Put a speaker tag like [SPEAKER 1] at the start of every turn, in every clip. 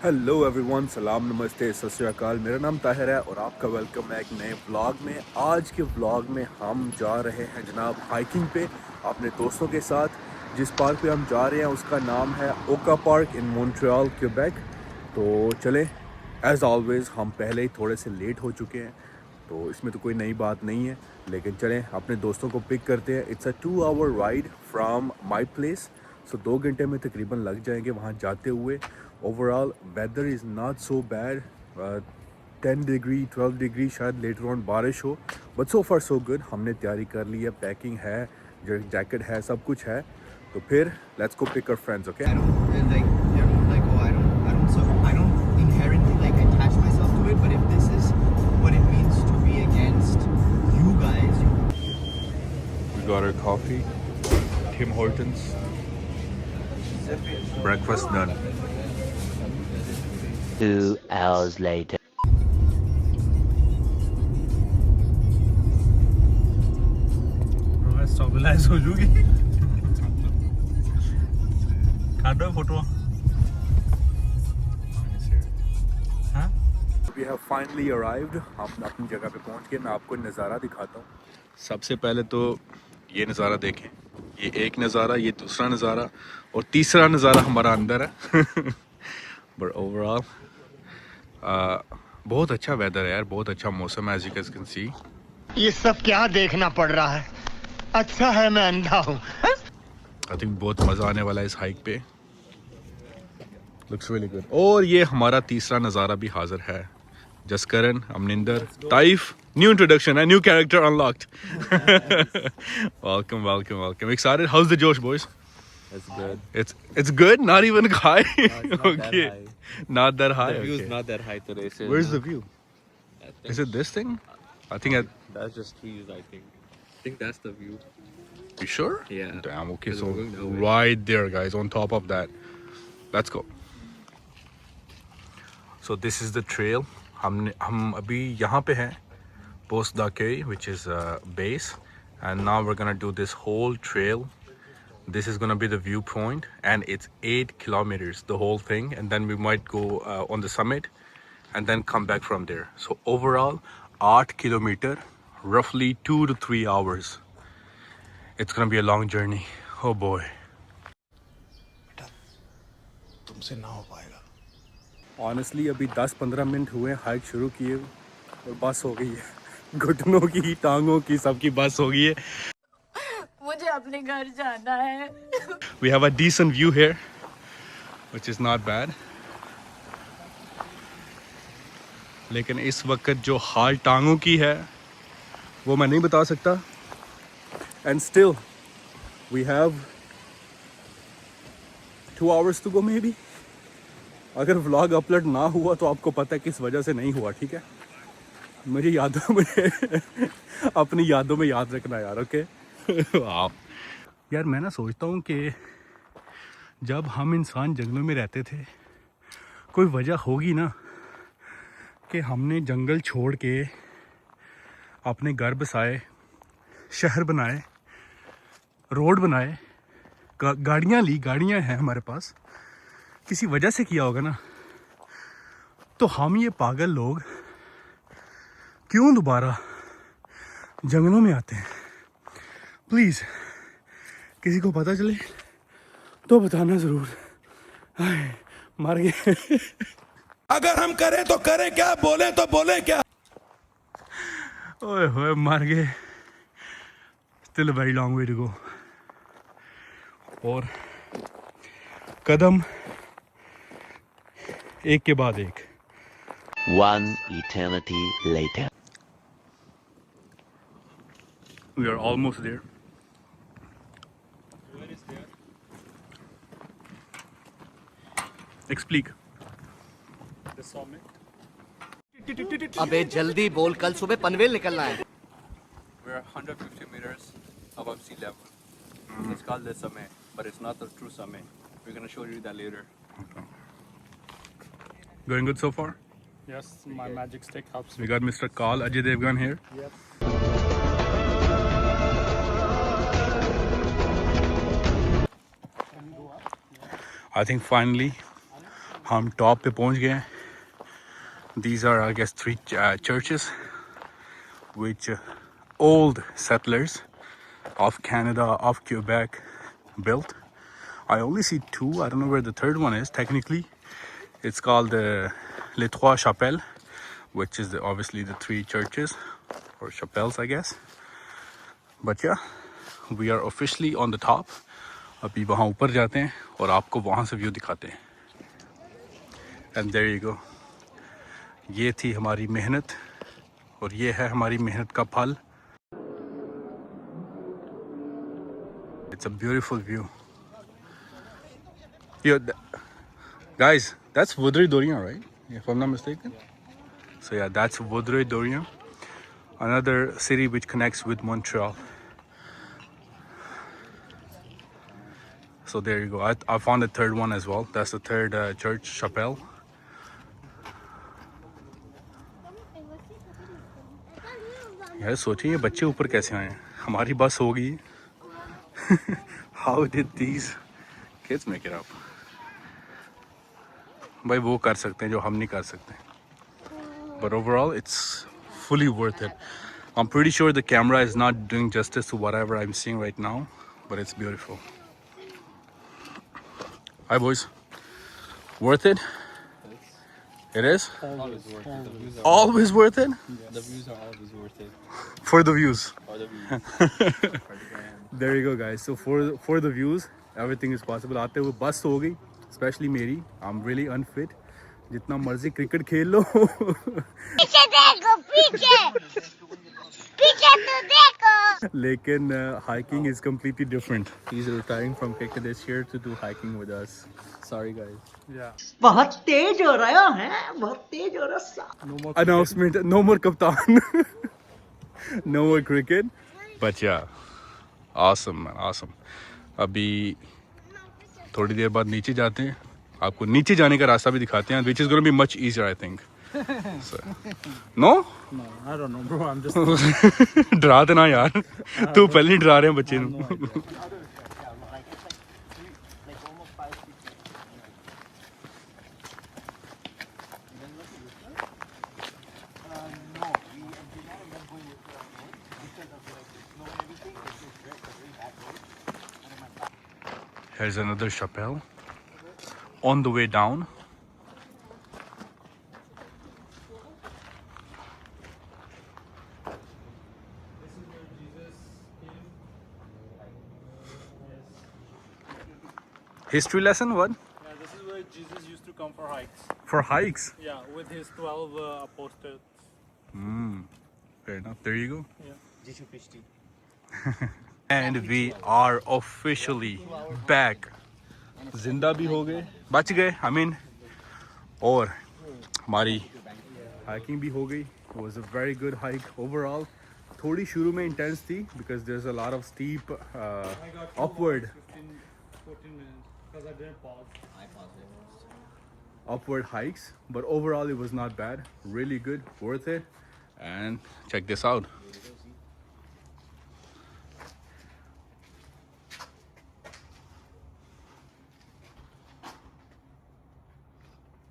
[SPEAKER 1] Hello everyone, सलाम नमस्ते सत श्री अकाल। मेरा नाम ताहिर है और आपका वेलकम है एक नए व्लॉग में। आज के व्लॉग में हम जा रहे हैं जनाब हाइकिंग पे अपने दोस्तों के साथ। जिस पार्क पे हम जा रहे हैं उसका नाम है ओका पार्क इन मॉन्ट्रियल क्यूबेक। तो चलें, एज़ ऑलवेज़ हम पहले ही थोड़े से लेट हो चुके हैं तो इसमें तो कोई नई बात नहीं है, लेकिन चलें अपने दोस्तों को पिक करते हैं। It's a 2 hour ride from my place, so 2 घंटे में तकरीबन लग जाएंगे वहाँ जाते हुए। Overall weather is not so bad, 10 degree 12 degree शायद लेटर ऑन बारिश हो, but so far so good. हमने तैयारी कर ली है, पैकिंग है, जैकेट है, सब कुछ है। तो फिर let's go pick our friends, okay.
[SPEAKER 2] I don't inherently like attach myself to it, but if this is what it means to be against you guys,
[SPEAKER 1] We got our coffee, Tim Hortons, breakfast done.
[SPEAKER 3] 2 hours later.
[SPEAKER 4] Stabilise हो जूगी। काटो photo. हाँ?
[SPEAKER 1] We have finally arrived. हम अपनी जगह पे पहुंच गए। मैं आपको नज़ारा दिखाता हूँ। सबसे पहले तो ये नज़ारा देखें, ये एक नज़ारा, ये दूसरा नज़ारा और तीसरा नज़ारा हमारा अंदर है। बट ओवरऑल बहुत अच्छा वेदर है यार, बहुत अच्छा मौसम है, एज यू कैन सी।
[SPEAKER 5] ये सब क्या देखना पड़ रहा है? अच्छा है मैं अंधा हूँ।
[SPEAKER 1] आई थिंक बहुत मज़ा आने वाला है इस हाइक पे। Looks really good. और ये हमारा तीसरा नज़ारा भी हाजिर है। जसकरण, अमनिंदर, ताइफ, न्यू इंट्रोडक्शन है, new character unlocked. Welcome welcome welcome. Excited? How's the Josh, boys?
[SPEAKER 6] It's good.
[SPEAKER 1] It's good. Not even high.
[SPEAKER 6] It's not
[SPEAKER 1] Okay.
[SPEAKER 6] that high.
[SPEAKER 1] Not that high.
[SPEAKER 6] The view's
[SPEAKER 1] Okay.
[SPEAKER 6] not that high today. So
[SPEAKER 1] Where's the view? Is it this thing? I think.
[SPEAKER 6] That's just trees, I think. I think that's the view.
[SPEAKER 1] You sure?
[SPEAKER 6] Yeah.
[SPEAKER 1] Damn. Okay.
[SPEAKER 6] Because
[SPEAKER 1] So
[SPEAKER 6] we're going that way.
[SPEAKER 1] right there, guys. On top of that. Let's go. So this is the trail. हम अभी यहाँ पे हैं, Post da Cay, which is base, and now we're gonna do this whole trail. This is gonna be the viewpoint, and it's 8 kilometers, the whole thing, and then we might go on the summit, and then come back from there. So overall, 8 kilometer, roughly 2 to 3 hours. It's gonna be a long journey. Oh boy.
[SPEAKER 5] तुमसे ना हो पाएगा।
[SPEAKER 1] Honestly अभी 10-15 minute हुए hike शुरू किए और बस हो गई है। घुटनों की, टांगों की, सबकी बस हो गई है।
[SPEAKER 7] मुझे अपने घर जाना है।
[SPEAKER 1] We have a decent view here, which is not bad. लेकिन इस वक्त जो हाल टांगों की है वो मैं नहीं बता सकता। And still we have 2 hours to go maybe. अगर व्लॉग अपलोड ना हुआ तो आपको पता है किस वजह से नहीं हुआ, ठीक है? मेरी यादों में अपनी यादों में याद रखना यार, ओके? यार मैं ना सोचता हूँ कि जब हम इंसान जंगलों में रहते थे, कोई वजह होगी ना कि हमने जंगल छोड़ के अपने घर बसाए, शहर बनाए, रोड बनाए, गाड़ियाँ ली, गाड़ियाँ हैं हमारे पास, किसी वजह से किया होगा ना। तो हम ये पागल लोग क्यों दोबारा जंगलों में आते हैं? प्लीज़ किसी को पता चले तो बताना ज़रूर। हाय, मर गए।
[SPEAKER 8] अगर हम करें तो करें क्या, बोले तो बोले क्या।
[SPEAKER 1] ओए होए, मर गए। Still a very long way to go. और कदम एक के बाद एक।
[SPEAKER 3] One eternity later.
[SPEAKER 1] We are almost there. Explique.
[SPEAKER 5] अबे जल्दी बोल, कल सुबह पनवेल निकलना है।
[SPEAKER 6] We're 150 meters above sea level. It's called the summit, but it's not the true summit. We're gonna show you that later.
[SPEAKER 1] Going good so far?
[SPEAKER 4] Yes, my magic stick helps
[SPEAKER 1] We got Mr. Karl Ajay Devgan here. I think finally हम top पे पहुंच गए हैं. These are, I guess, 3 churches which old settlers of Canada, of Quebec built. I only see 2. I don't know where the third one is. Technically, it's called Les Trois Chapelles, which is obviously the 3 churches or chapelles, I guess. But yeah, we are officially on the top. अभी वहाँ ऊपर जाते हैं और आपको वहाँ से view दिखाते हैं. And there you go. ये थी हमारी मेहनत और ये है हमारी मेहनत का फल. It's a beautiful view. Yo, guys, that's Vaudreuil-Dorion, right? If I'm not mistaken. So yeah, that's Vaudreuil-Dorion, another city which connects with Montreal. So there you go. I found the third one as well. That's the third church, chapelle. यार सोचिए ये बच्चे ऊपर कैसे आए हैं. हमारी बस हो गई. How did these kids make it up? भाई वो कर सकते हैं जो हम नहीं कर सकते. But overall, it's fully worth it. I'm pretty sure the camera is not doing justice to whatever I'm seeing right now, but it's beautiful. Hi boys. Worth it? It is?
[SPEAKER 6] Always worth it. The views are
[SPEAKER 1] Always worth it?
[SPEAKER 6] The views are always worth it.
[SPEAKER 1] For the views.
[SPEAKER 6] For the views.
[SPEAKER 1] There you go guys. So for the views, everything is possible. आते हुए बस हो गई, especially मेरी. I'm really unfit. जितना मर्जी cricket खेल लो.
[SPEAKER 9] पीछे देखो, पीछे पीछे तो देखो.
[SPEAKER 1] लेकिन hiking is completely different. He's retiring from cricket this year to do hiking with us. Sorry guys.
[SPEAKER 4] Yeah.
[SPEAKER 10] बहुत तेज हो रहा है, बहुत तेज हो रहा है.
[SPEAKER 4] No more.
[SPEAKER 1] Announcement, no more kaptan. No more cricket. But yeah, awesome man, awesome. अभी थोड़ी देर बाद नीचे जाते हैं. आपको नीचे जाने का रास्ता भी दिखाते हैं, which is going to be much easier I think. So, no?
[SPEAKER 4] No, I don't know, bro. I'm just.
[SPEAKER 1] डरा देना यार. तू पहले ही डरा रहे हैं बच्चे ਨੂੰ. Here's another chapelle on the way down. History lesson, what?
[SPEAKER 4] Yeah, this is where Jesus used to come for hikes.
[SPEAKER 1] For hikes?
[SPEAKER 4] Yeah, with his 12 apostles.
[SPEAKER 1] Fair enough, there you go.
[SPEAKER 2] Jishu Christi.
[SPEAKER 1] And we are officially back. जिंदा भी हो गए, बच गए, I mean, और हमारी hiking भी हो गई. It was a very good hike overall. थोड़ी शुरू में intense थी because there's a lot of steep upward
[SPEAKER 4] 14 minutes because I didn't pause.
[SPEAKER 1] upward hikes, but overall it was not bad. Really good, worth it. And check this out.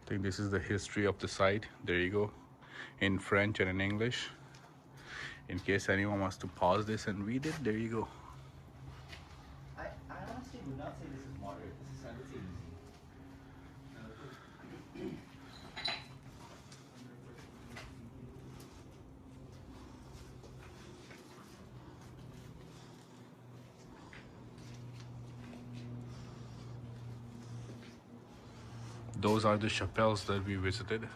[SPEAKER 1] I think this is the history of the site. There you go, in French and in English. In case anyone wants to pause this and read it, there you go.
[SPEAKER 2] I honestly would not say this is moderate. This is, I would say, easy.
[SPEAKER 1] Those are the chapelles that we visited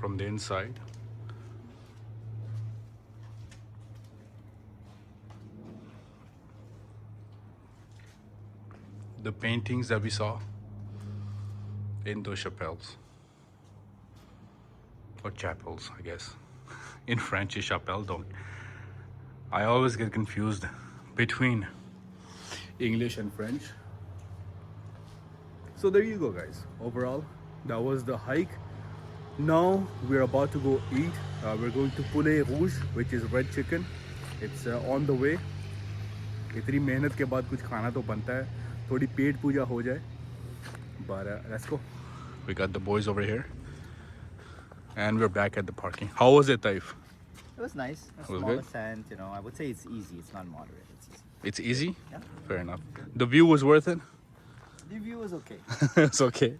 [SPEAKER 1] from the inside. The paintings that we saw in those chapelles, or chapels, I guess. In French is chapelle, don't. I always get confused between English and French. So there you go guys. Overall, that was the hike. Now we're about to go eat. We're going to Poulet Rouge, which is red chicken. It's on the way. इतनी मेहनत के बाद कुछ खाना तो बनता है. थोड़ी पेट पूजा हो जाए. आ रहा है. Let's go. We got the boys over here. And we're back at the parking. How was it, Taif?
[SPEAKER 2] It was nice. A
[SPEAKER 1] was
[SPEAKER 2] small
[SPEAKER 1] good?
[SPEAKER 2] ascent, you know. I would say it's easy. It's not moderate. It's easy.
[SPEAKER 1] It's easy?
[SPEAKER 2] Yeah.
[SPEAKER 1] Fair enough. The view was worth it?
[SPEAKER 2] The view was okay.
[SPEAKER 1] It's okay.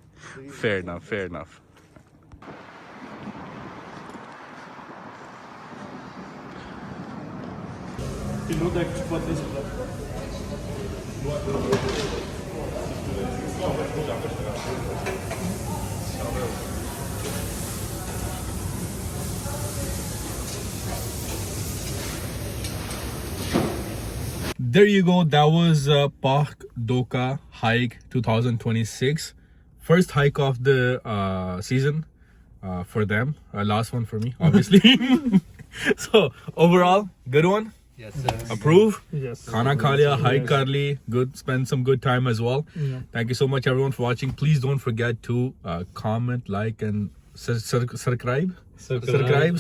[SPEAKER 1] Fair enough, fair enough.
[SPEAKER 4] You know that for this.
[SPEAKER 1] There you go. That was Park Doka Hike 2026. First hike of the season for them. Last one for me, obviously. So overall, good one.
[SPEAKER 2] Yes, sir.
[SPEAKER 1] Approve.
[SPEAKER 4] Yes.
[SPEAKER 1] Khana kha liya, hike kar li. Good. Spend some good time as well.
[SPEAKER 4] Yeah.
[SPEAKER 1] Thank you so much, everyone, for watching. Please don't forget to comment, like, and subscribe. Subscribe.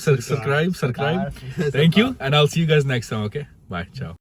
[SPEAKER 1] Thank you, and I'll see you guys next time. Okay. Bye. Ciao.